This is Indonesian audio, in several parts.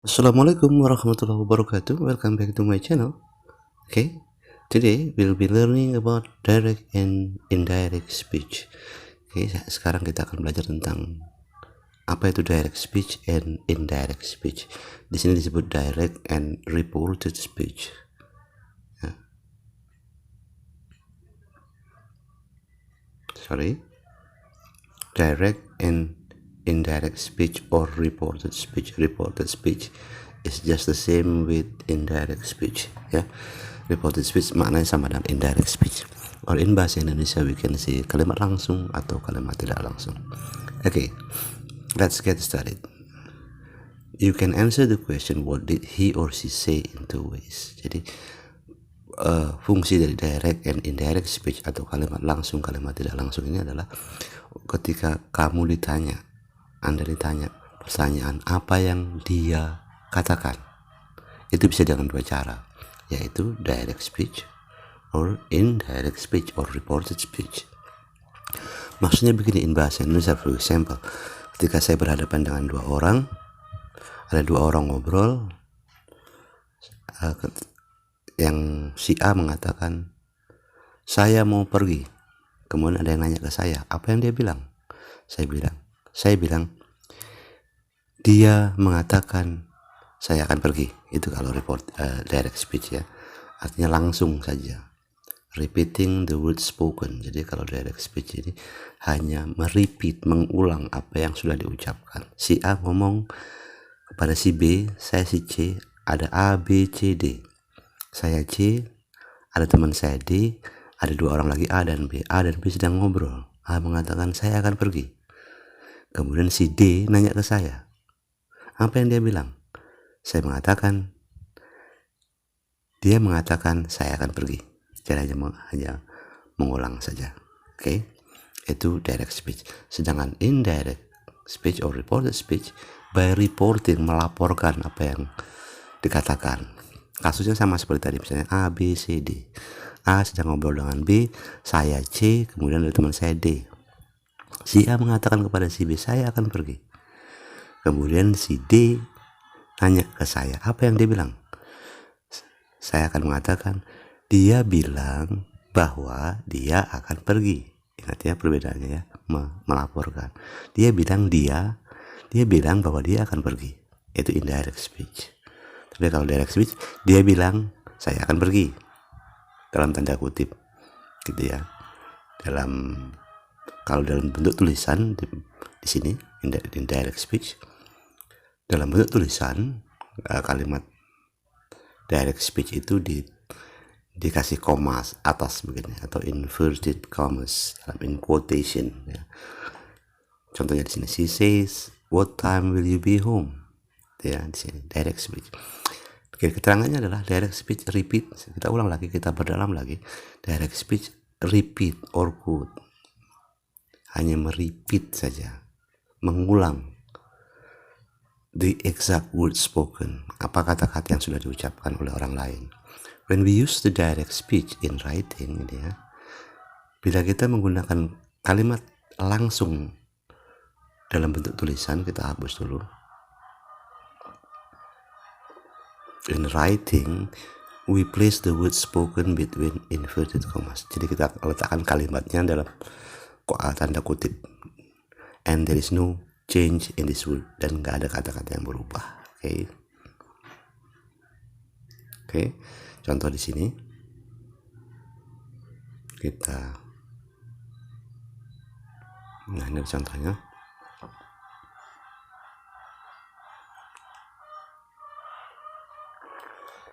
Assalamualaikum warahmatullahi wabarakatuh. Welcome back to my channel. Okay, today we'll be learning about direct and indirect speech. Okay, sekarang kita akan belajar tentang apa itu direct speech and indirect speech. Di sini disebut direct and reported speech. Direct and indirect speech or reported speech. Reported speech is just the same with indirect speech, ya. Reported speech maknanya sama dengan indirect speech. Or in bahasa Indonesia we can say kalimat langsung atau kalimat tidak langsung. Okay, let's get started. You can answer the question what did he or she say in two ways. Jadi fungsi dari direct and indirect speech atau kalimat langsung, kalimat tidak langsung ini adalah ketika kamu ditanya, Anda ditanya pertanyaan apa yang dia katakan, itu bisa dengan dua cara, yaitu direct speech or indirect speech or reported speech. Maksudnya begini, in bahasa Indonesia, for example, ketika saya berhadapan dengan dua orang, ada dua orang ngobrol, yang si A mengatakan saya mau pergi, kemudian ada yang nanya ke saya, apa yang dia bilang? Saya bilang dia mengatakan saya akan pergi. Itu kalau direct speech, ya, artinya langsung saja, repeating the word spoken. Jadi kalau direct speech ini hanya mengulang apa yang sudah diucapkan. Si A ngomong kepada si B, saya si C, ada A, B, C, D. Saya C, ada teman saya D, ada dua orang lagi A dan B. A dan B sedang ngobrol. A mengatakan saya akan pergi. Kemudian si D nanya ke saya, apa yang dia bilang? Saya mengatakan, dia mengatakan saya akan pergi. Jadi hanya mengulang saja. Oke, itu direct speech. Sedangkan indirect speech or reported speech, by reporting, melaporkan apa yang dikatakan. Kasusnya sama seperti tadi, misalnya A, B, C, D. A sedang ngobrol dengan B, saya C, kemudian ada teman saya D. Si A mengatakan kepada si B, saya akan pergi. Kemudian si D tanya ke saya, apa yang dia bilang? Saya akan mengatakan, dia bilang bahwa dia akan pergi. Ingat ya perbedaannya, ya, melaporkan. Dia bilang bahwa dia akan pergi. Itu indirect speech. Tapi kalau direct speech, dia bilang saya akan pergi, dalam tanda kutip, gitu ya. Kalau dalam bentuk tulisan di sini indirect speech, dalam bentuk tulisan kalimat direct speech itu dikasih koma atas begini, atau inverted commas, in quotation, ya. Contohnya di sini, she says, what time will you be home? Ya, di sini direct speech. Oke, keterangannya adalah direct speech repeat. Kita ulang lagi, kita berdalam lagi. Direct speech repeat or quote, hanya merepeat saja, mengulang the exact word spoken, apa kata-kata yang sudah diucapkan oleh orang lain. When we use the direct speech in writing, ya, bila kita menggunakan kalimat langsung dalam bentuk tulisan, kita hapus dulu. In writing, we place the word spoken between inverted commas. Jadi kita letakkan kalimatnya dalam tanda kutip, and there is no change in this word, dan nggak ada kata-kata yang berubah. Oke. Contoh di sini ini contohnya.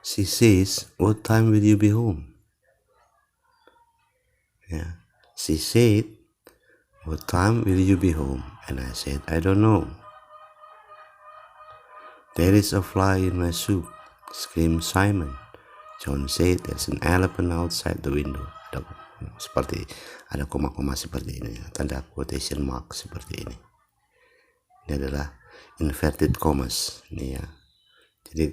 She says, what time will you be home? Yeah. She said, what time will you be home? And I said, I don't know. There is a fly in my soup, screamed Simon. John said, there's an elephant outside the window. Ada koma-koma seperti ini, tanda quotation mark seperti ini. Ini adalah inverted commas, ini ya. Jadi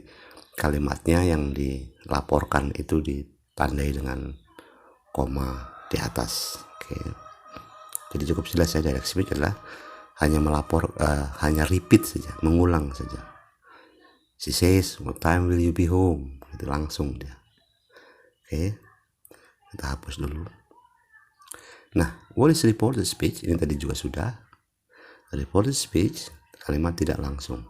kalimatnya yang dilaporkan itu ditandai dengan koma di atas. Jadi cukup jelas ya, direct speech adalah hanya hanya repeat saja, mengulang saja. She says, what time will you be home? Itu langsung dia. Oke, kita hapus dulu. Nah, what is reported speech? Ini tadi juga sudah. Reported speech, kalimat tidak langsung,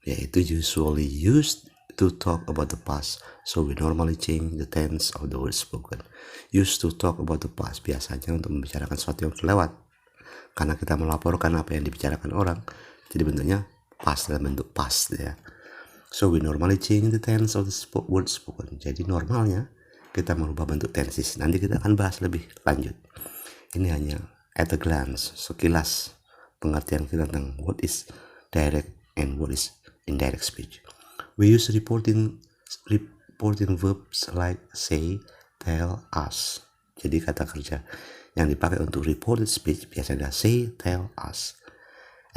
yaitu usually used to talk about the past, so we normally change the tense of the word spoken. Used to talk about the past, biasanya untuk membicarakan sesuatu yang terlewat, karena kita melaporkan apa yang dibicarakan orang, jadi bentuknya past dalam bentuk past ya. So we normally change the tense of the word spoken. Jadi normalnya kita merubah bentuk tenses. Nanti kita akan bahas lebih lanjut. Ini hanya at a glance, sekilas pengertian kita tentang what is direct and what is indirect speech. We use reporting verbs like say, tell, ask. Jadi kata kerja yang dipakai untuk reported speech biasanya say, tell, ask.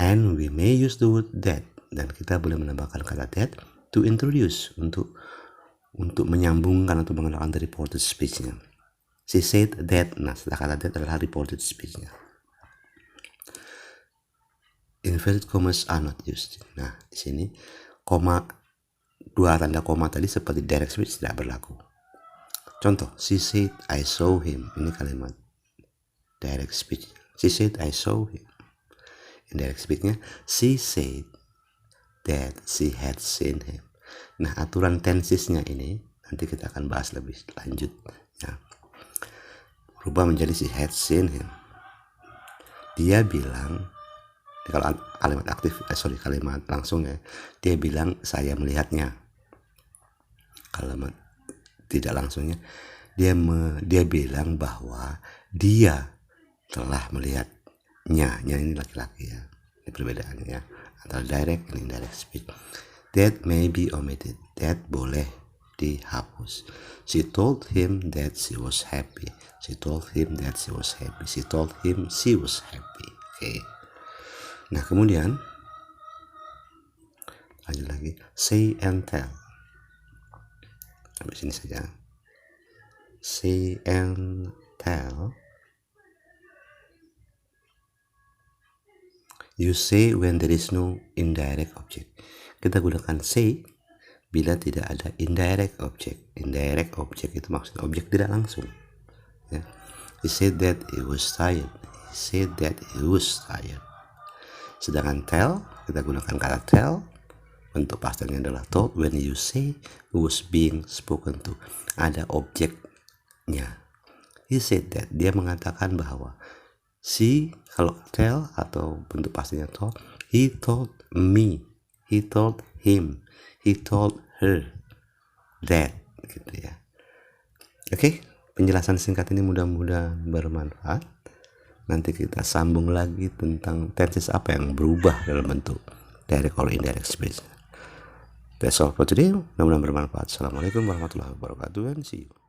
And we may use the word that, dan kita boleh menambahkan kata that to introduce, untuk menyambungkan atau mengenalkan the reported speech-nya. She said that, nah setelah kata that adalah reported speech-nya. Inverted commas are not used. Nah di sini dua tanda koma tadi seperti direct speech tidak berlaku. Contoh, she said I saw him. Ini kalimat direct speech. She said I saw him. Indirect speech-nya, she said that she had seen him. Nah, aturan tensesnya ini nanti kita akan bahas lebih lanjut ya. Berubah menjadi she had seen him. Dia bilang, kalau kalimat aktif, kalimat langsung ya, dia bilang saya melihatnya. Kalimat tidak langsungnya, dia bilang bahwa dia telah melihatnya. Ini laki-laki ya. Ini perbedaannya ya antara direct dan indirect speech. That may be omitted. That boleh dihapus. She told him that she was happy. She told him that she was happy. She told him she was happy. Oke. Nah, kemudian lanjut lagi. Say and tell. Sampai sini saja. Say and tell. You say when there is no indirect object. Kita gunakan say bila tidak ada indirect object. Indirect object itu maksudnya objek tidak langsung. Ya. He said that he was tired. He said that he was tired. Sedangkan tell, kita gunakan kata tell. Bentuk pastinya adalah told. When you say who was being spoken to, ada objeknya. He said that, dia mengatakan bahwa. She, kalau tell atau bentuk pastinya told, he told me, he told him, he told her that, gitu ya. Oke, penjelasan singkat ini mudah-mudahan bermanfaat. Nanti kita sambung lagi tentang tenses apa yang berubah dalam bentuk direct or indirect speech. That's all for today. Mudah-mudahan bermanfaat. Assalamualaikum warahmatullahi wabarakatuh and see you.